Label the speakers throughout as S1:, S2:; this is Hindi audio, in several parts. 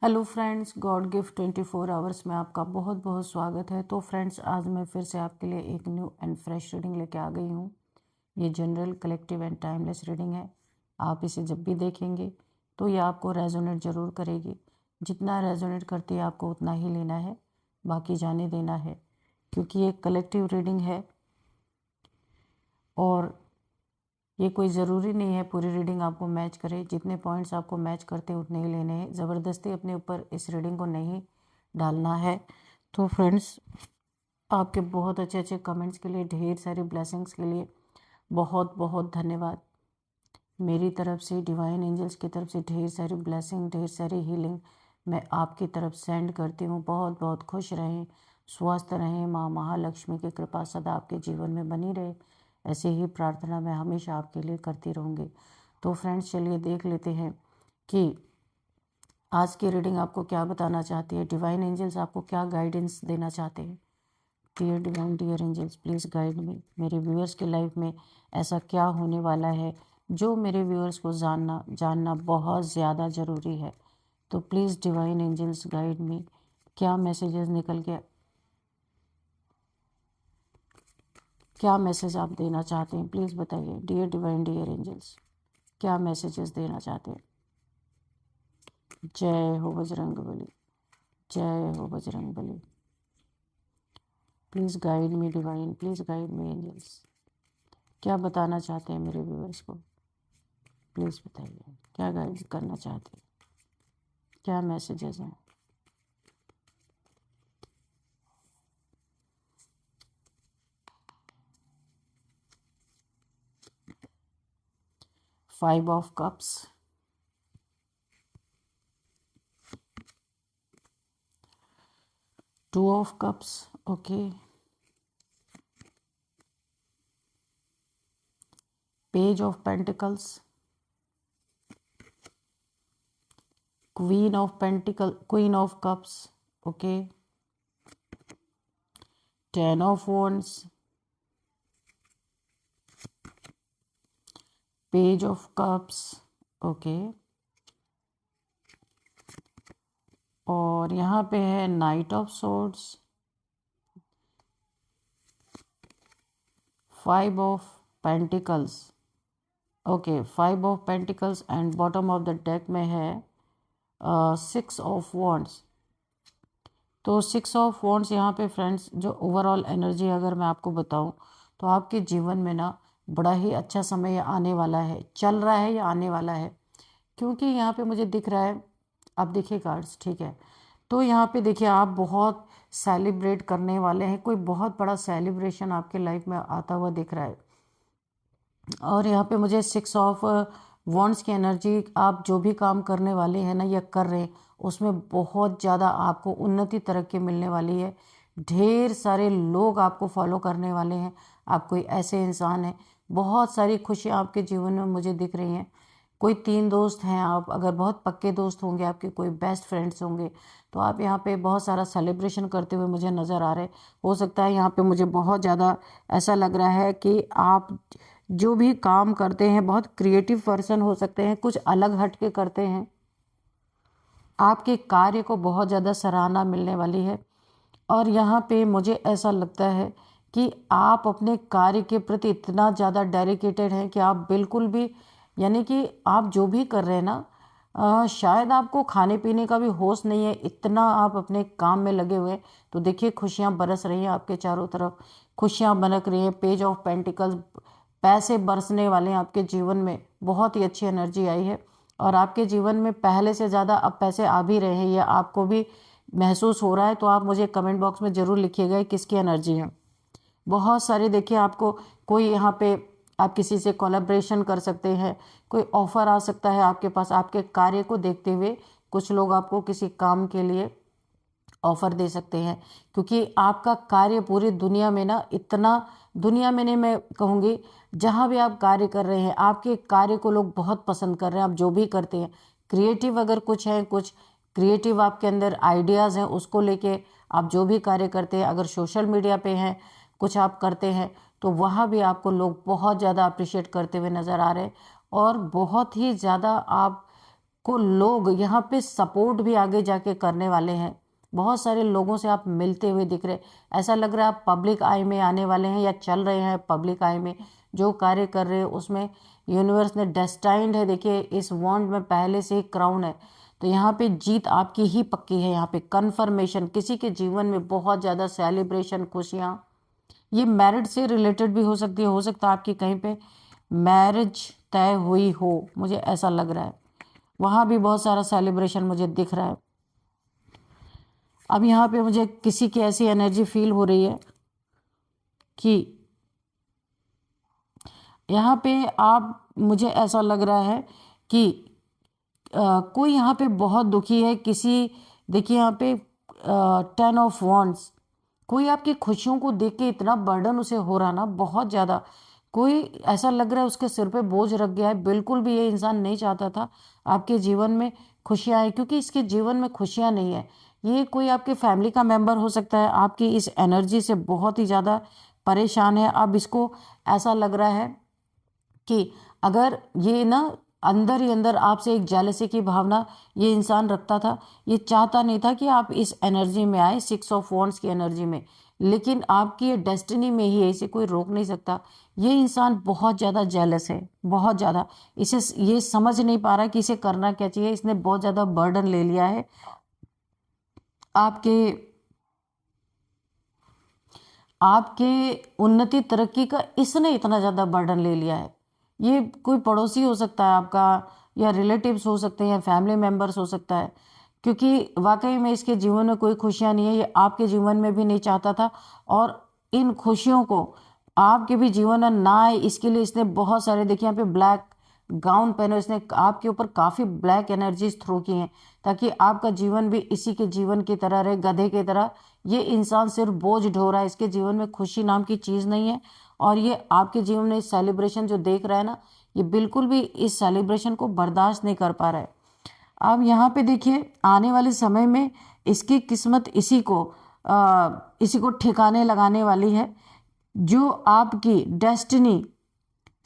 S1: Hello friends, God gift 24 hours में आपका बहुत बहुत स्वागत है। तो फ्रेंड्स, आज मैं फिर से आपके लिए एक न्यू एंड फ्रेश रीडिंग लेके आ गई हूँ। ये general, collective and timeless reading है। आप इसे जब भी देखेंगे तो ये आपको रेजोनेट ज़रूर करेगी। जितना रेजोनेट करती है आपको उतना ही लेना है, बाकी जाने देना है, क्योंकि ये कलेक्टिव रीडिंग है और ये कोई ज़रूरी नहीं है पूरी रीडिंग आपको मैच करे। जितने पॉइंट्स आपको मैच करते हैं उतने ही लेने हैं। ज़बरदस्ती अपने ऊपर इस रीडिंग को नहीं डालना है। तो फ्रेंड्स, आपके बहुत अच्छे अच्छे कमेंट्स के लिए, ढेर सारी ब्लेसिंग्स के लिए बहुत बहुत धन्यवाद। मेरी तरफ से, डिवाइन एंजल्स की तरफ से ढेर सारी ब्लेसिंग, ढेर सारी हीलिंग मैं आपकी तरफ सेंड करती हूँ। बहुत बहुत खुश रहें, स्वस्थ रहें, माँ महालक्ष्मी की कृपा सदा आपके जीवन में बनी रहे। ऐसे ही प्रार्थना मैं हमेशा आपके लिए करती रहूँगी। तो फ्रेंड्स, चलिए देख लेते हैं कि आज की रीडिंग आपको क्या बताना चाहती है। डिवाइन एंजल्स आपको क्या गाइडेंस देना चाहते हैं। Dear divine, dear angels, please guide me. मेरे व्यूअर्स की लाइफ में ऐसा क्या होने वाला है जो मेरे व्यूअर्स को जानना बहुत ज़्यादा ज़रूरी है। तो please divine angels guide me. क्या मैसेजेस निकल के, क्या मैसेज आप देना चाहते हैं, प्लीज़ बताइए। डियर डिवाइन, डियर एंजल्स, क्या मैसेजेस देना चाहते हैं। जय हो बजरंगबली, जय हो Bajrangbali. Please guide me divine, please guide me angels. क्या बताना चाहते हैं मेरे व्यूअर्स को, प्लीज़ बताइए। क्या गाइड करना चाहते हैं, क्या मैसेजेस हैं। Five of cups, two of cups, okay, page of pentacles, queen of cups, okay, ten of wands, page of cups, okay, और यहाँ पे है night of swords, five of pentacles, okay, five of pentacles, and bottom of the deck में है सिक्स ऑफ वॉन्ड्स। तो सिक्स ऑफ वॉन्ड्स यहाँ पे फ्रेंड्स, जो ओवरऑल एनर्जी अगर मैं आपको बताऊँ तो आपके जीवन में ना बड़ा ही अच्छा समय आने वाला है, चल रहा है या आने वाला है। क्योंकि यहाँ पे मुझे दिख रहा है, आप देखिए कार्ड्स, ठीक है। तो यहाँ पे देखिए, आप बहुत सेलिब्रेट करने वाले हैं, कोई बहुत बड़ा सेलिब्रेशन आपके लाइफ में आता हुआ दिख रहा है। और यहाँ पे मुझे सिक्स ऑफ वॉन्ड्स की एनर्जी, आप जो भी काम करने वाले हैं ना या कर रहे हैं उसमें बहुत ज़्यादा आपको उन्नति तरक्की मिलने वाली है। ढेर सारे लोग आपको फॉलो करने वाले हैं। आप कोई ऐसे इंसान हैं, बहुत सारी खुशियाँ आपके जीवन में मुझे दिख रही हैं। कोई तीन दोस्त हैं आप, अगर बहुत पक्के दोस्त होंगे आपके, कोई बेस्ट फ्रेंड्स होंगे, तो आप यहाँ पे बहुत सारा सेलिब्रेशन करते हुए मुझे नज़र आ रहे। हो सकता है यहाँ पे मुझे बहुत ज़्यादा ऐसा लग रहा है कि आप जो भी काम करते हैं बहुत क्रिएटिव पर्सन हो सकते हैं, कुछ अलग हट के करते हैं। आपके कार्य को बहुत ज़्यादा सराहना मिलने वाली है। और यहाँ पे मुझे ऐसा लगता है कि आप अपने कार्य के प्रति इतना ज़्यादा डेडिकेटेड हैं कि आप बिल्कुल भी, यानी कि आप जो भी कर रहे हैं ना, शायद आपको खाने पीने का भी होश नहीं है, इतना आप अपने काम में लगे हुए हैं। तो देखिए, खुशियाँ बरस रही हैं आपके चारों तरफ, खुशियाँ बनक रही हैं। पेज ऑफ पेंटिकल्स, पैसे बरसने वाले हैं आपके जीवन में, बहुत ही अच्छी एनर्जी आई है। और आपके जीवन में पहले से ज़्यादा अब पैसे आ भी रहे हैं, या आपको भी महसूस हो रहा है। तो आप मुझे कमेंट बॉक्स में ज़रूर लिखिएगा किसकी एनर्जी है। बहुत सारे, देखिए, आपको कोई यहाँ पे, आप किसी से कोलैबोरेशन कर सकते हैं, कोई ऑफर आ सकता है आपके पास आपके कार्य को देखते हुए। कुछ लोग आपको किसी काम के लिए ऑफर दे सकते हैं, क्योंकि आपका कार्य पूरी दुनिया में ना, इतना, दुनिया में नहीं, मैं कहूँगी जहाँ भी आप कार्य कर रहे हैं आपके कार्य को लोग बहुत पसंद कर रहे हैं। आप जो भी करते हैं क्रिएटिव, अगर कुछ है, कुछ क्रिएटिव आपके अंदर आइडियाज़ हैं, उसको लेके आप जो भी कार्य करते हैं, अगर सोशल मीडिया पे हैं कुछ आप करते हैं, तो वहाँ भी आपको लोग बहुत ज़्यादा अप्रिशिएट करते हुए नज़र आ रहे हैं। और बहुत ही ज़्यादा आप को लोग यहाँ पे सपोर्ट भी आगे जाके करने वाले हैं। बहुत सारे लोगों से आप मिलते हुए दिख रहे, ऐसा लग रहा है आप पब्लिक आई में आने वाले हैं या चल रहे हैं पब्लिक आई में। जो कार्य कर रहे हैं उसमें यूनिवर्स ने डेस्टाइंड है। देखिए इस वॉन्ड में पहले से ही क्राउन है, तो यहाँ पे जीत आपकी ही पक्की है। यहाँ पे कन्फर्मेशन, किसी के जीवन में बहुत ज़्यादा सेलिब्रेशन, खुशियाँ, ये मैरिड से रिलेटेड भी हो सकती है। हो सकता है आपकी कहीं पे मैरिज तय हुई हो, मुझे ऐसा लग रहा है। वहाँ भी बहुत सारा सेलिब्रेशन मुझे दिख रहा है। अब यहाँ पे मुझे किसी की ऐसी एनर्जी फील हो रही है कि यहाँ पे आप, मुझे ऐसा लग रहा है कि कोई यहाँ पे बहुत दुखी है किसी, देखिए यहाँ पे 10 ऑफ वॉन्ड्स, कोई आपकी खुशियों को देख के इतना बर्डन उसे हो रहा ना, बहुत ज़्यादा। कोई ऐसा लग रहा है उसके सिर पे बोझ रख गया है। बिल्कुल भी ये इंसान नहीं चाहता था आपके जीवन में खुशियाँ आए, क्योंकि इसके जीवन में खुशियाँ नहीं है। ये कोई आपके फैमिली का मेंबर हो सकता है, आपकी इस एनर्जी से बहुत ही ज़्यादा परेशान है। अब इसको ऐसा लग रहा है कि अगर ये ना अंदर ही अंदर आपसे एक जेलसी की भावना ये इंसान रखता था, ये चाहता नहीं था कि आप इस एनर्जी में आए, 6 ऑफ वॉन्ड्स की एनर्जी में, लेकिन आपकी ये डेस्टिनी में ही है, इसे कोई रोक नहीं सकता। ये इंसान बहुत ज़्यादा जेलस है, बहुत ज़्यादा। इसे ये समझ नहीं पा रहा कि इसे करना क्या चाहिए। इसने बहुत ज़्यादा बर्डन ले लिया है आपके उन्नति तरक्की का, इसने इतना ज़्यादा बर्डन ले लिया है। ये कोई पड़ोसी हो सकता है आपका, या रिलेटिव्स हो सकते हैं, या फैमिली मेम्बर्स हो सकता है, क्योंकि वाकई में इसके जीवन में कोई खुशियाँ नहीं है। ये आपके जीवन में भी नहीं चाहता था, और इन खुशियों को आपके भी जीवन में ना आए इसके लिए इसने बहुत सारे, देखिए यहाँ पे ब्लैक गाउन पहने, इसने आपके ऊपर काफ़ी ब्लैक एनर्जीज थ्रो की हैं, ताकि आपका जीवन भी इसी के जीवन की तरह रहे, गधे की तरह। ये इंसान सिर्फ बोझ ढो रहा है, इसके जीवन में खुशी नाम की चीज़ नहीं है। और ये आपके जीवन में इस सेलिब्रेशन जो देख रहा है ना, ये बिल्कुल भी इस सेलिब्रेशन को बर्दाश्त नहीं कर पा रहा है। अब यहाँ पे देखिए आने वाले समय में इसकी किस्मत इसी को ठिकाने लगाने वाली है। जो आपकी डेस्टिनी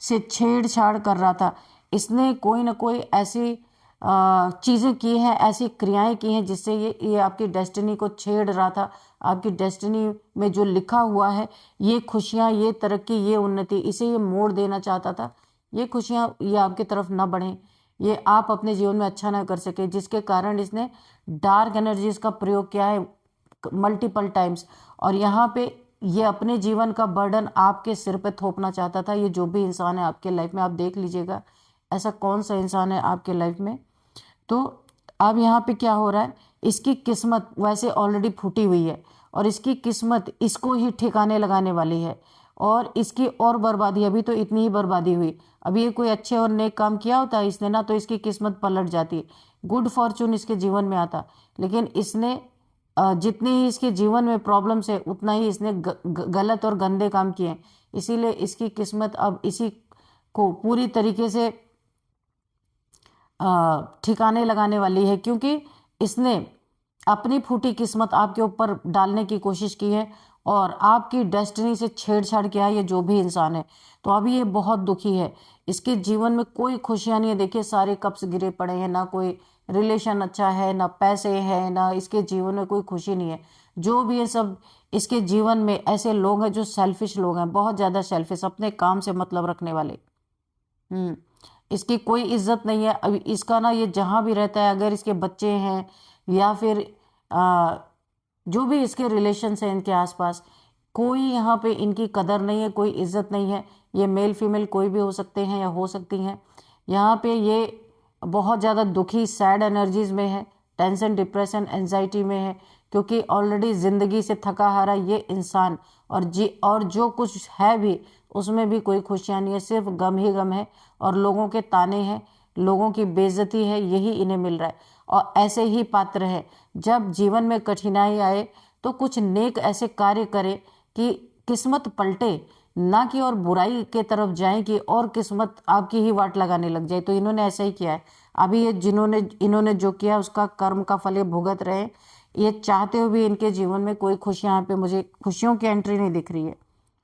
S1: से छेड़छाड़ कर रहा था, इसने कोई ना कोई ऐसी चीज़ें की हैं, ऐसी क्रियाएं की हैं जिससे ये आपकी डेस्टिनी को छेड़ रहा था। आपकी डेस्टिनी में जो लिखा हुआ है, ये खुशियाँ, ये तरक्की, ये उन्नति, इसे ये मोड़ देना चाहता था। ये खुशियाँ ये आपकी तरफ ना बढ़ें, ये आप अपने जीवन में अच्छा ना कर सके, जिसके कारण इसने डार्क एनर्जीज का प्रयोग किया है मल्टीपल टाइम्स। और यहाँ पे ये अपने जीवन का बर्डन आपके सिर पे थोपना चाहता था। ये जो भी इंसान है आपके लाइफ में, आप देख लीजिएगा ऐसा कौन सा इंसान है आपके लाइफ में। तो अब यहाँ पे क्या हो रहा है, इसकी किस्मत वैसे ऑलरेडी फूटी हुई है, और इसकी किस्मत इसको ही ठिकाने लगाने वाली है, और इसकी और बर्बादी, अभी तो इतनी ही बर्बादी हुई। अभी ये कोई अच्छे और नेक काम किया होता है इसने ना, तो इसकी किस्मत पलट जाती, गुड फॉर्चून इसके जीवन में आता। लेकिन इसने जितने ही इसके जीवन में प्रॉब्लम्स है, उतना ही इसने गलत और गंदे काम किए, इसीलिए इसकी किस्मत अब इसी को पूरी तरीके से ठिकाने लगाने वाली है, क्योंकि इसने अपनी फूटी किस्मत आपके ऊपर डालने की कोशिश की है, और आपकी डेस्टिनी से छेड़छाड़ किया है ये जो भी इंसान है। तो अभी ये बहुत दुखी है, इसके जीवन में कोई खुशियाँ नहीं है। देखिए सारे कप्स गिरे पड़े हैं, ना कोई रिलेशन अच्छा है, ना पैसे हैं, ना इसके जीवन में कोई खुशी नहीं है। जो भी है सब इसके जीवन में ऐसे लोग हैं जो सेल्फिश लोग हैं, बहुत ज़्यादा सेल्फिश, अपने काम से मतलब रखने वाले। इसकी कोई इज्जत नहीं है। अभी इसका ना, ये जहाँ भी रहता है, अगर इसके बच्चे हैं या फिर जो भी इसके रिलेशंस हैं इनके आसपास, कोई यहाँ पे इनकी कदर नहीं है, कोई इज्जत नहीं है। ये मेल फीमेल कोई भी हो सकते हैं या हो सकती हैं। यहाँ पे ये बहुत ज़्यादा दुखी, सैड एनर्जीज में है, टेंशन, डिप्रेशन, एंजाइटी में है, क्योंकि ऑलरेडी ज़िंदगी से थका हारा ये इंसान, और जो कुछ है भी उसमें भी कोई खुशियाँ नहीं है, सिर्फ गम ही गम है, और लोगों के ताने हैं, लोगों की बेइज्जती है, यही इन्हें मिल रहा है। और ऐसे ही पात्र है, जब जीवन में कठिनाई आए तो कुछ नेक ऐसे कार्य करे कि किस्मत पलटे, ना कि और बुराई के तरफ जाए कि और किस्मत आपकी ही वाट लगाने लग जाए। तो इन्होंने ऐसा ही किया है। अभी ये इन्होंने जो किया उसका कर्म का फल ये भुगत रहे। ये चाहते हुए भी इनके जीवन में कोई खुशियाँ, यहाँ पे मुझे खुशियों की एंट्री नहीं दिख रही है।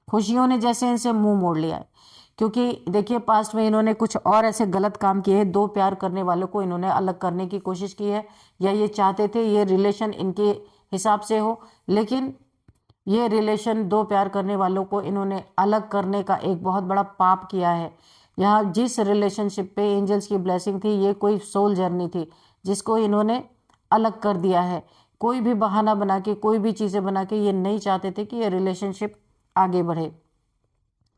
S1: खुशियों ने जैसे इनसे मुंह मोड़ लिया है, क्योंकि देखिए पास्ट में इन्होंने कुछ और ऐसे गलत काम किए हैं, दो प्यार करने वालों को इन्होंने अलग करने की कोशिश की है, या ये चाहते थे ये रिलेशन इनके हिसाब से हो, लेकिन ये रिलेशन दो प्यार करने वालों को इन्होंने अलग करने का एक बहुत बड़ा पाप किया है। यहाँ जिस रिलेशनशिप पे एंजल्स की ब्लेसिंग थी, ये कोई सोल जर्नी थी जिसको इन्होंने अलग कर दिया है। कोई भी बहाना बना के, कोई भी चीज़ें बना के ये नहीं चाहते थे कि ये रिलेशनशिप आगे बढ़े।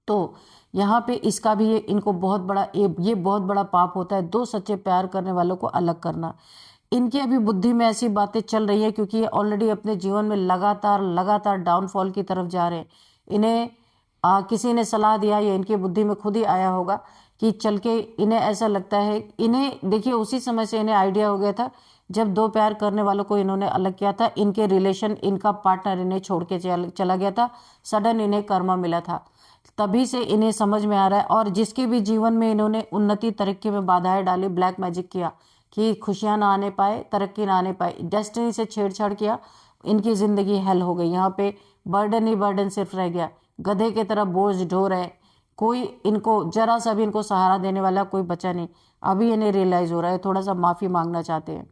S1: तो यहाँ पे इसका भी इनको बहुत बड़ा ये बहुत बड़ा पाप होता है, दो सच्चे प्यार करने वालों को अलग करना। इनकी अभी बुद्धि में ऐसी बातें चल रही है क्योंकि ये ऑलरेडी अपने जीवन में लगातार लगातार डाउनफॉल की तरफ जा रहे हैं। इन्हें किसी ने सलाह दिया या इनकी बुद्धि में खुद ही आया होगा कि चल के इन्हें ऐसा लगता है, इन्हें देखिए उसी समय से इन्हें आइडिया हो गया था जब दो प्यार करने वालों को इन्होंने अलग किया था, इनके रिलेशन, इनका पार्टनर इन्हें छोड़ के चला गया था, सडन इन्हें कर्मा मिला था, तभी से इन्हें समझ में आ रहा है। और जिसके भी जीवन में इन्होंने उन्नति तरक्की में बाधाएं डाली, ब्लैक मैजिक किया कि खुशियां ना आने पाए, तरक्की ना आने पाए, डेस्टिनी से छेड़छाड़ किया, इनकी जिंदगी हेल हो गई। यहाँ पे बर्डन ही बर्डन सिर्फ रह गया, गधे की तरह बोझ ढो रहे, कोई इनको जरा सा भी इनको सहारा देने वाला कोई बचा नहीं। अभी इन्हें रियलाइज हो रहा है, थोड़ा सा माफ़ी मांगना चाहते हैं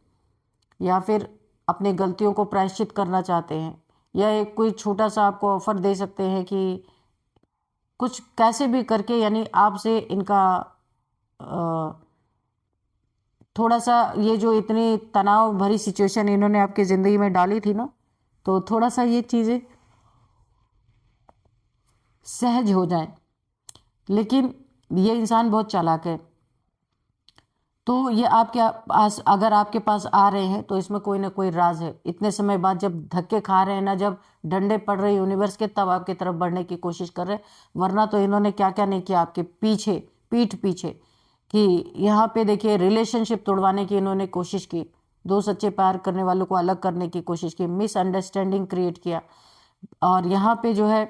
S1: या फिर अपनी गलतियों को प्रायश्चित करना चाहते हैं, या एक कोई छोटा सा आपको ऑफर दे सकते हैं कि कुछ कैसे भी करके, यानी आपसे इनका थोड़ा सा ये जो इतनी तनाव भरी सिचुएशन इन्होंने आपकी ज़िंदगी में डाली थी ना, तो थोड़ा सा ये चीज़ें सहज हो जाएं। लेकिन ये इंसान बहुत चालाक है, तो ये आपके पास अगर आपके पास आ रहे हैं तो इसमें कोई ना कोई राज है। इतने समय बाद जब धक्के खा रहे हैं ना, जब डंडे पड़ रहे यूनिवर्स के, तब आपकी तरफ बढ़ने की कोशिश कर रहे हैं। वरना तो इन्होंने क्या क्या नहीं किया आपके पीछे, पीठ पीछे, कि यहाँ पे देखिए रिलेशनशिप तोड़वाने की इन्होंने कोशिश की, दो सच्चे प्यार करने वालों को अलग करने की कोशिश की, मिसअंडरस्टैंडिंग क्रिएट किया, और यहाँ पे जो है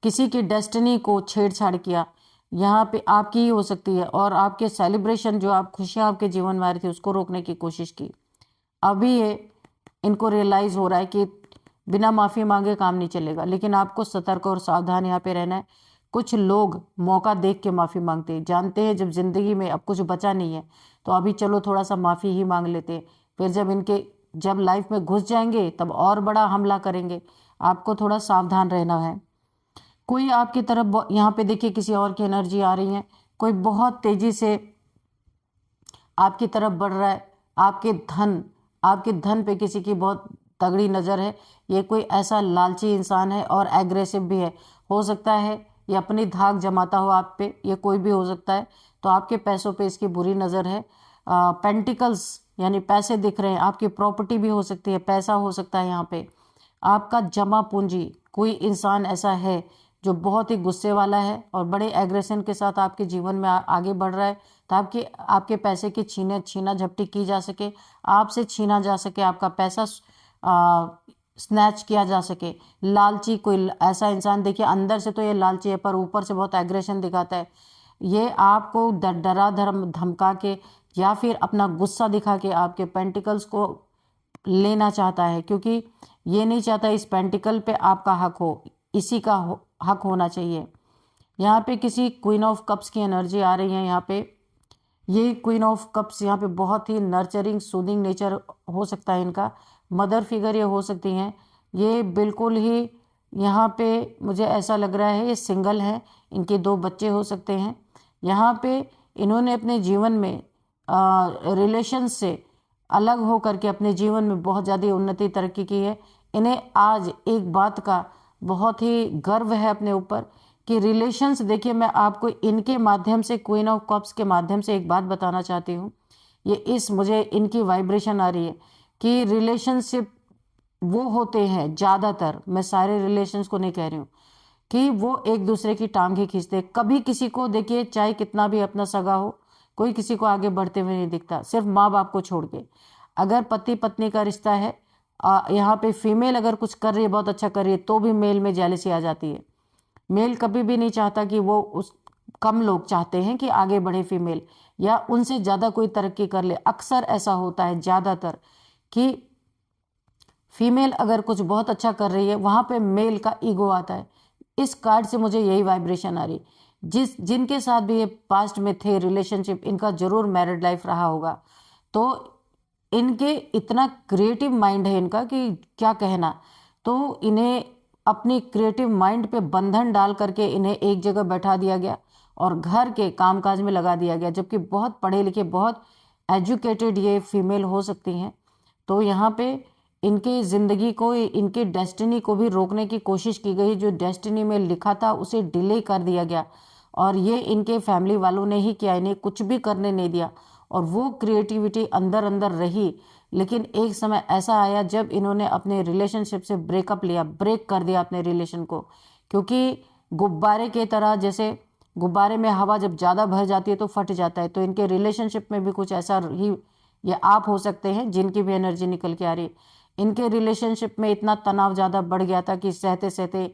S1: किसी की डेस्टिनी को छेड़छाड़ किया। यहाँ पे आपकी ही हो सकती है, और आपके सेलिब्रेशन जो आप खुशियाँ आपके जीवन में आ रही थी उसको रोकने की कोशिश की। अभी ये इनको रियलाइज़ हो रहा है कि बिना माफ़ी मांगे काम नहीं चलेगा, लेकिन आपको सतर्क और सावधान यहाँ पे रहना है। कुछ लोग मौका देख के माफ़ी मांगते हैं, जानते हैं जब ज़िंदगी में अब कुछ बचा नहीं है तो अभी चलो थोड़ा सा माफ़ी ही मांग लेते हैं, फिर जब लाइफ में घुस जाएंगे तब और बड़ा हमला करेंगे। आपको थोड़ा सावधान रहना है। कोई आपकी तरफ यहाँ पे देखिए किसी और की एनर्जी आ रही है, कोई बहुत तेजी से आपकी तरफ बढ़ रहा है, आपके धन पे किसी की बहुत तगड़ी नज़र है। ये कोई ऐसा लालची इंसान है और एग्रेसिव भी है, हो सकता है ये अपनी धाक जमाता हो आप पे, ये कोई भी हो सकता है। तो आपके पैसों पे इसकी बुरी नज़र है। पेंटिकल्स यानी पैसे दिख रहे हैं, आपकी प्रॉपर्टी भी हो सकती है, पैसा हो सकता है यहाँ पे, आपका जमा पूंजी। कोई इंसान ऐसा है जो बहुत ही गुस्से वाला है और बड़े एग्रेशन के साथ आपके जीवन में आगे बढ़ रहा है, ताकि आपके पैसे की छीना झपटी की जा सके, आपसे छीना जा सके, आपका पैसा स्नैच किया जा सके। लालची कोई ऐसा इंसान, देखिए अंदर से तो ये लालची है पर ऊपर से बहुत एग्रेशन दिखाता है। ये आपको डरा धमका के या फिर अपना गुस्सा दिखा के आपके पेंटिकल्स को लेना चाहता है, क्योंकि ये नहीं चाहता इस पेंटिकल पे आपका हक हो, इसी का हक होना चाहिए। यहाँ पे किसी क्वीन ऑफ कप्स की एनर्जी आ रही है। यहाँ पे ये क्वीन ऑफ कप्स यहाँ पे बहुत ही नर्चरिंग सूदिंग नेचर हो सकता है इनका, मदर फिगर ये हो सकती हैं। ये बिल्कुल ही यहाँ पे मुझे ऐसा लग रहा है ये सिंगल है, इनके दो बच्चे हो सकते हैं। यहाँ पे इन्होंने अपने जीवन में रिलेशन से अलग हो करके अपने जीवन में बहुत ज़्यादा उन्नति तरक्की की है। इन्हें आज एक बात का बहुत ही गर्व है अपने ऊपर कि रिलेशंस, देखिए मैं आपको इनके माध्यम से, क्वीन ऑफ कप्स के माध्यम से एक बात बताना चाहती हूँ। मुझे इनकी वाइब्रेशन आ रही है कि रिलेशनशिप वो होते हैं ज़्यादातर, मैं सारे रिलेशंस को नहीं कह रही हूँ, कि वो एक दूसरे की टांग ही खींचते। कभी किसी को देखिए, चाहे कितना भी अपना सगा हो, कोई किसी को आगे बढ़ते हुए नहीं दिखता, सिर्फ माँ बाप को छोड़ के। अगर पति पत्नी का रिश्ता है, यहाँ पे फीमेल अगर कुछ कर रही है, बहुत अच्छा कर रही है, तो भी मेल में जेलसी आ जाती है। मेल कभी भी नहीं चाहता कि कम लोग चाहते हैं कि आगे बढ़े फीमेल, या उनसे ज़्यादा कोई तरक्की कर ले। अक्सर ऐसा होता है ज़्यादातर कि फीमेल अगर कुछ बहुत अच्छा कर रही है, वहाँ पे मेल का ईगो आता है। इस कार्ड से मुझे यही वाइब्रेशन आ रही। जिनके साथ भी ये पास्ट में थे रिलेशनशिप, इनका जरूर मैरिड लाइफ रहा होगा। तो इनके इतना क्रिएटिव माइंड है इनका कि क्या कहना। तो इन्हें अपनी क्रिएटिव माइंड पे बंधन डाल करके इन्हें एक जगह बैठा दिया गया और घर के कामकाज में लगा दिया गया, जबकि बहुत पढ़े लिखे, बहुत एजुकेटेड ये फीमेल हो सकती हैं। तो यहाँ पे इनके ज़िंदगी को, इनके डेस्टिनी को भी रोकने की कोशिश की गई। जो डेस्टिनी में लिखा था उसे डिले कर दिया गया और ये इनके फैमिली वालों ने ही किया, इन्हें कुछ भी करने नहीं दिया और वो क्रिएटिविटी अंदर अंदर रही। लेकिन एक समय ऐसा आया जब इन्होंने अपने रिलेशनशिप से ब्रेकअप लिया, ब्रेक कर दिया अपने रिलेशन को, क्योंकि गुब्बारे के तरह, जैसे गुब्बारे में हवा जब ज़्यादा भर जाती है तो फट जाता है, तो इनके रिलेशनशिप में भी कुछ ऐसा ही ये आप हो सकते हैं जिनकी भी एनर्जी निकल के आ रही। इनके रिलेशनशिप में इतना तनाव ज़्यादा बढ़ गया था कि सहते सहते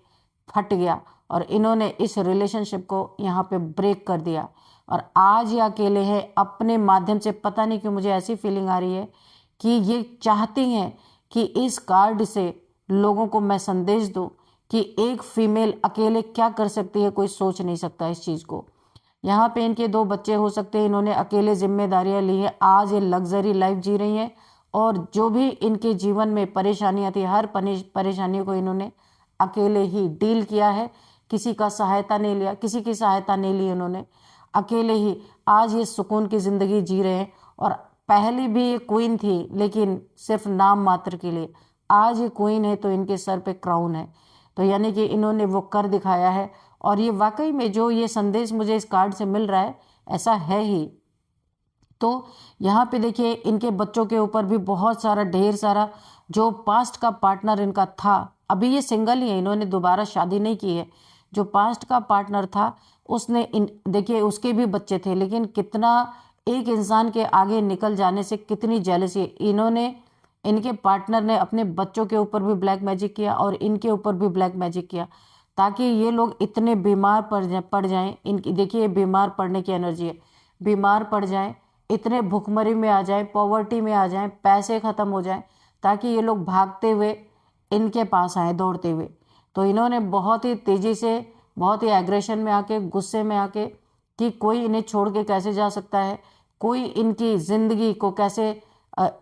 S1: फट गया और इन्होंने इस रिलेशनशिप को यहाँ पे ब्रेक कर दिया और आज ये अकेले हैं। अपने माध्यम से पता नहीं क्यों मुझे ऐसी फीलिंग आ रही है कि ये चाहती हैं कि इस कार्ड से लोगों को मैं संदेश दूं कि एक फीमेल अकेले क्या कर सकती है, कोई सोच नहीं सकता इस चीज़ को। यहाँ पे इनके 2 बच्चे हो सकते हैं, इन्होंने अकेले जिम्मेदारियां ली हैं, आज ये लग्जरी लाइफ जी रही हैं और जो भी इनके जीवन में परेशानियां थी, हर परेशानियों को इन्होंने अकेले ही डील किया है। किसी का सहायता नहीं लिया, किसी की सहायता नहीं ली इन्होंने, अकेले ही आज ये सुकून की ज़िंदगी जी रहे हैं। और पहले भी ये क्वीन थी लेकिन सिर्फ नाम मात्र के लिए, आज ये क्वीन है तो इनके सर पे क्राउन है। तो यानी कि इन्होंने वो कर दिखाया है और ये वाकई में जो ये संदेश मुझे इस कार्ड से मिल रहा है ऐसा है ही। तो यहाँ पे देखिए इनके बच्चों के ऊपर भी बहुत सारा, ढेर सारा, जो पास्ट का पार्टनर इनका था, अभी ये सिंगल ही है, इन्होंने दोबारा शादी नहीं की है। जो पास्ट का पार्टनर था उसने देखिए उसके भी बच्चे थे, लेकिन कितना एक इंसान के आगे निकल जाने से कितनी जेलसी। इन्होंने, इनके पार्टनर ने अपने बच्चों के ऊपर भी ब्लैक मैजिक किया और इनके ऊपर भी ब्लैक मैजिक किया ताकि ये लोग इतने बीमार पड़ जाएं। इनकी देखिए बीमार पड़ने की एनर्जी है, बीमार पड़ जाएं, इतने भुखमरी में आ जाएं, पॉवर्टी में आ जाएं, पैसे ख़त्म हो जाएं, ताकि ये लोग भागते हुए इनके पास आए, दौड़ते हुए। तो इन्होंने बहुत ही तेज़ी से, बहुत ही एग्रेशन में आके, गुस्से में आके कि कोई इन्हें छोड़ के कैसे जा सकता है, कोई इनकी ज़िंदगी को कैसे,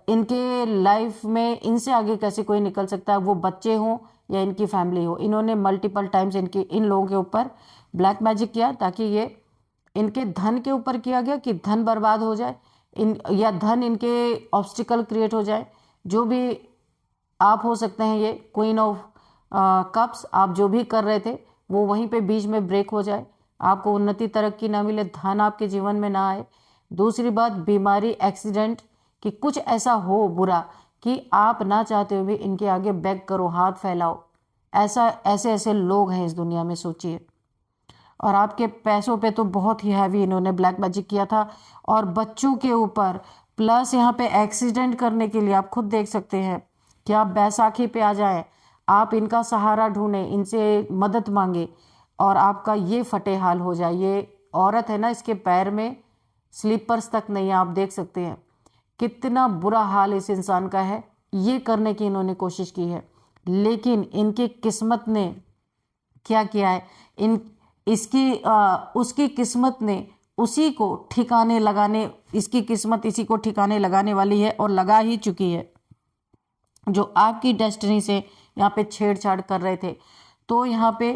S1: इनके लाइफ में इनसे आगे कैसे कोई निकल सकता है, वो बच्चे हों या इनकी फैमिली हो। इन्होंने मल्टीपल टाइम्स इन लोगों के ऊपर ब्लैक मैजिक किया ताकि ये, इनके धन के ऊपर किया गया कि धन बर्बाद हो जाए, या धन इनके ऑब्स्टिकल क्रिएट हो जाए। जो भी आप हो सकते हैं, ये क्वीन ऑफ कप्स, आप जो भी कर रहे थे वो वहीं पे बीच में ब्रेक हो जाए, आपको उन्नति तरक्की ना मिले, धन आपके जीवन में ना आए। दूसरी बात, बीमारी, एक्सीडेंट, कि कुछ ऐसा हो बुरा कि आप ना चाहते हुए भी इनके आगे बेग करो, हाथ फैलाओ। ऐसे ऐसे लोग हैं इस दुनिया में, सोचिए। और आपके पैसों पे तो बहुत ही हैवी इन्होंने ब्लैक मैजिक किया था और बच्चों के ऊपर, प्लस यहाँ पे एक्सीडेंट करने के लिए आप खुद देख सकते हैं कि आप बैसाखी पे आ जाएं, आप इनका सहारा ढूंढें, इनसे मदद मांगे और आपका ये फटे हाल हो जाए। ये औरत है ना, इसके पैर में स्लीपर्स तक नहीं है, आप देख सकते हैं कितना बुरा हाल इस इंसान का है। ये करने की इन्होंने कोशिश की है, लेकिन इनकी किस्मत ने क्या किया है, उसकी किस्मत ने उसी को ठिकाने लगाने, इसकी किस्मत इसी को ठिकाने लगाने वाली है और लगा ही चुकी है, जो आपकी डेस्टिनी से यहाँ पे छेड़छाड़ कर रहे थे। तो यहाँ पे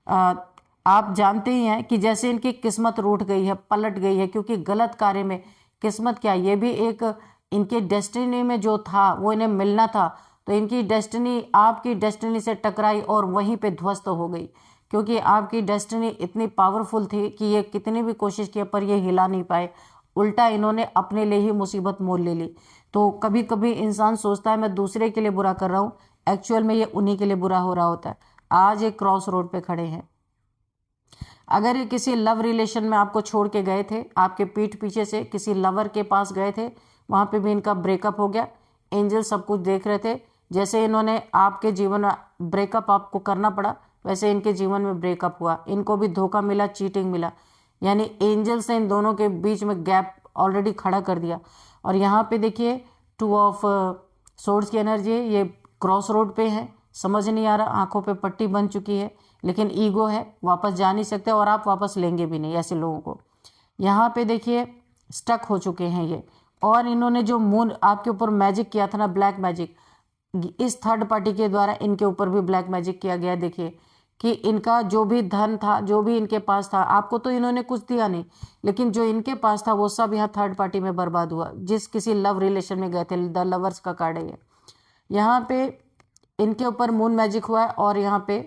S1: आप जानते ही हैं कि जैसे इनकी किस्मत रूठ गई है, पलट गई है, क्योंकि गलत कार्य में किस्मत क्या, ये भी एक इनके डेस्टिनी में जो था वो इन्हें मिलना था, तो इनकी डेस्टिनी आपकी डेस्टिनी से टकराई और वहीं पे ध्वस्त हो गई, क्योंकि आपकी डेस्टिनी इतनी पावरफुल थी कि ये कितनी भी कोशिश की पर ये हिला नहीं पाए। उल्टा इन्होंने अपने लिए ही मुसीबत मोल ले ली। तो कभी कभी इंसान सोचता है मैं दूसरे के लिए बुरा कर रहा हूँ, एक्चुअल में ये उन्हीं के लिए बुरा हो रहा होता है। आज एक क्रॉस रोड पे खड़े हैं। अगर ये किसी लव रिलेशन में आपको छोड़ के गए थे, आपके पीठ पीछे से किसी लवर के पास गए थे, वहाँ पे भी इनका ब्रेकअप हो गया। एंजल सब कुछ देख रहे थे, जैसे इन्होंने आपके जीवन में ब्रेकअप आपको करना पड़ा, वैसे इनके जीवन में ब्रेकअप हुआ। इनको भी धोखा मिला, चीटिंग मिला, यानी एंजल से इन दोनों के बीच में गैप ऑलरेडी खड़ा कर दिया। और यहाँ पे देखिए 2 ऑफ सोर्ड्स की एनर्जी है, ये क्रॉस रोड पे है, समझ नहीं आ रहा, आंखों पे पट्टी बन चुकी है लेकिन ईगो है, वापस जा नहीं सकते और आप वापस लेंगे भी नहीं ऐसे लोगों को। यहाँ पे देखिए स्टक हो चुके हैं ये, और इन्होंने जो मून आपके ऊपर मैजिक किया था ना, ब्लैक मैजिक, इस थर्ड पार्टी के द्वारा इनके ऊपर भी ब्लैक मैजिक किया गया। देखिए कि इनका जो भी धन था, जो भी इनके पास था, आपको तो इन्होंने कुछ दिया नहीं, लेकिन जो इनके पास था वो सब यहाँ थर्ड पार्टी में बर्बाद हुआ। जिस किसी लव रिलेशन में गए थे, द लवर्स का कार्ड है ये। यहाँ पे इनके ऊपर मून मैजिक हुआ है और यहाँ पे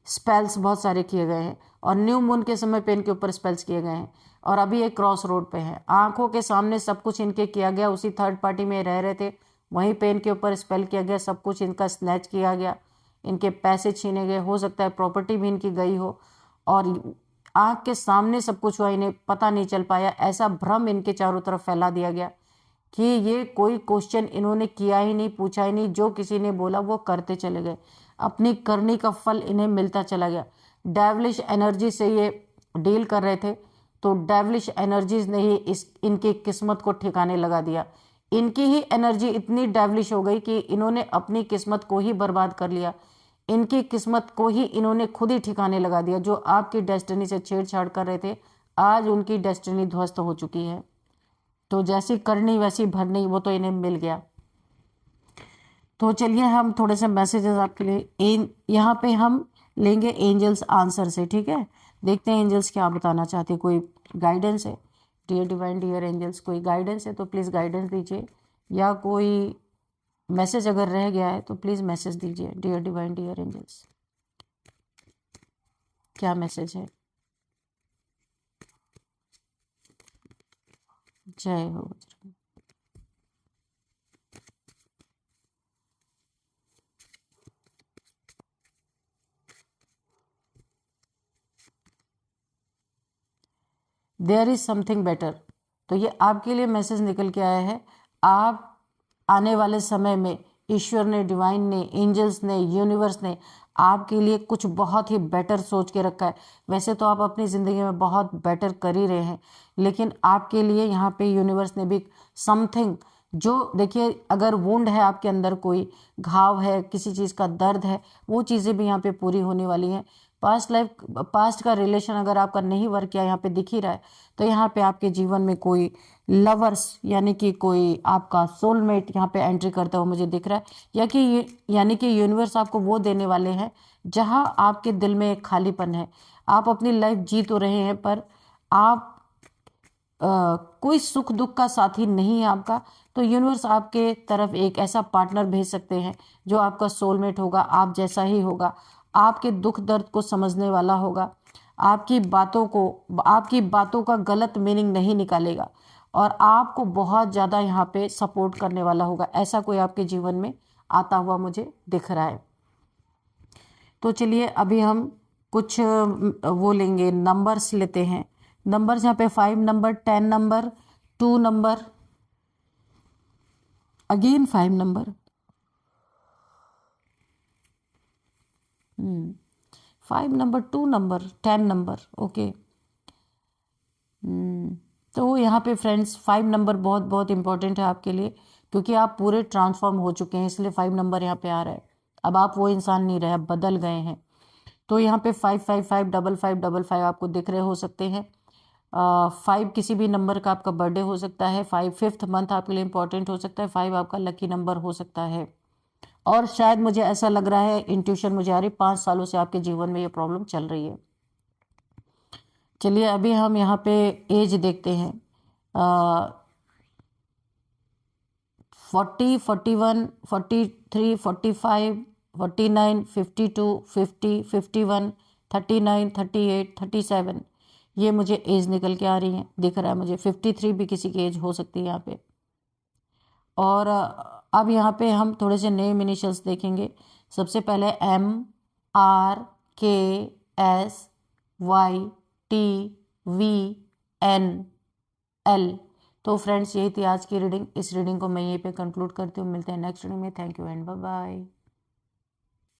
S1: स्पेल्स बहुत सारे किए गए हैं, और न्यू मून के समय पे इनके ऊपर स्पेल्स किए गए हैं, और अभी एक क्रॉस रोड पे है। आंखों के सामने सब कुछ इनके किया गया, उसी थर्ड पार्टी में रह रहे थे, वहीं पे इनके ऊपर स्पेल किया गया, सब कुछ इनका स्नैच किया गया, इनके पैसे छीने गए, हो सकता है प्रॉपर्टी भी इनकी गई हो, और आंख के सामने सब कुछ हुआ, इन्हें पता नहीं चल पाया। ऐसा भ्रम इनके चारों तरफ फैला दिया गया कि ये कोई क्वेश्चन इन्होंने किया ही नहीं, पूछा ही नहीं, जो किसी ने बोला वो करते चले गए, अपनी करनी का फल इन्हें मिलता चला गया। डेविलिश एनर्जी से ये डील कर रहे थे, तो डेविलिश एनर्जीज ने ही इनकी किस्मत को ठिकाने लगा दिया। इनकी ही एनर्जी इतनी डेविलिश हो गई कि इन्होंने अपनी किस्मत को ही बर्बाद कर लिया, इनकी किस्मत को ही इन्होंने खुद ही ठिकाने लगा दिया। जो आपकी डेस्टिनी से छेड़छाड़ कर रहे थे, आज उनकी डेस्टिनी ध्वस्त हो चुकी है। तो जैसी करनी वैसी भरनी, वो तो इन्हें मिल गया। तो चलिए हम थोड़े से मैसेजेस आपके लिए यहाँ पे हम लेंगे एंजल्स आंसर से, ठीक है। देखते हैं एंजल्स क्या बताना चाहते हैं, कोई गाइडेंस है। डियर डिवाइन डियर एंजल्स, कोई गाइडेंस है तो प्लीज़ गाइडेंस दीजिए, या कोई मैसेज अगर रह गया है तो प्लीज़ मैसेज दीजिए। डियर डिवाइन डियर एंजल्स, क्या मैसेज है? जय हो Bajrang. There is something better. तो ये आपके लिए मैसेज निकल के आया है। आप आने वाले समय में ईश्वर ने, डिवाइन ने, एंजल्स ने, यूनिवर्स ने आपके लिए कुछ बहुत ही बेटर सोच के रखा है। वैसे तो आप अपनी ज़िंदगी में बहुत बेटर कर ही रहे हैं, लेकिन आपके लिए यहाँ पे यूनिवर्स ने भी समथिंग, जो देखिए अगर वुंड है आपके अंदर, कोई घाव है, किसी चीज़ का दर्द है, वो चीज़ें भी यहाँ पे पूरी होने वाली हैं। पास्ट का रिलेशन अगर आपका नहीं वर्क किया, यहाँ पे दिख ही रहा है, तो यहाँ पे आपके जीवन में कोई लवर्स यानी कि कोई आपका सोलमेट यहाँ पे एंट्री करता हुआ मुझे दिख रहा है, यानी कि यूनिवर्स आपको वो देने वाले हैं जहाँ आपके दिल में एक खालीपन है। आप अपनी लाइफ जी तो रहे हैं, पर आप कोई सुख दुख का साथी नहीं है आपका, तो यूनिवर्स आपके तरफ एक ऐसा पार्टनर भेज सकते हैं जो आपका सोलमेट होगा, आप जैसा ही होगा, आपके दुख दर्द को समझने वाला होगा, आपकी बातों का गलत मीनिंग नहीं निकालेगा, और आपको बहुत ज़्यादा यहाँ पे सपोर्ट करने वाला होगा। ऐसा कोई आपके जीवन में आता हुआ मुझे दिख रहा है। तो चलिए अभी हम कुछ वो लेंगे, नंबर्स लेते हैं। नंबर्स यहाँ पे 5 number, 10 number, 2 number, again 5 number, 5 number, 2 number, 10 number, okay. तो यहाँ पे फ्रेंड्स 5 नंबर बहुत बहुत इंपॉर्टेंट है आपके लिए, क्योंकि आप पूरे ट्रांसफॉर्म हो चुके हैं, इसलिए 5 नंबर यहाँ पे आ रहा है। अब आप वो इंसान नहीं रहे, अब बदल गए हैं। तो यहाँ पे 5555555 आपको दिख रहे हो सकते हैं। 5 किसी भी नंबर का आपका बर्थडे हो सकता है। 5th मंथ आपके लिए इंपॉर्टेंट हो सकता है। 5 आपका लकी नंबर हो सकता है। और शायद मुझे ऐसा लग रहा है, इंट्यूशन मुझे आ रही, 5 सालों से आपके जीवन में ये प्रॉब्लम चल रही है। चलिए अभी हम यहाँ पे एज देखते हैं। 40, 41, 43, 45, 49, 52, 50, 51, 39, 38, 37, ये मुझे एज निकल के आ रही है, दिख रहा है मुझे। 53 भी किसी की एज हो सकती है यहाँ पे। और अब यहाँ पे हम थोड़े से नेम इनिशियल्स देखेंगे। सबसे पहले MRKSYTVNL। तो फ्रेंड्स यही थी आज की रीडिंग। इस रीडिंग को मैं यहीं पे कंक्लूड करती हूँ। मिलते हैं नेक्स्ट रीडिंग में। Thank you and bye bye.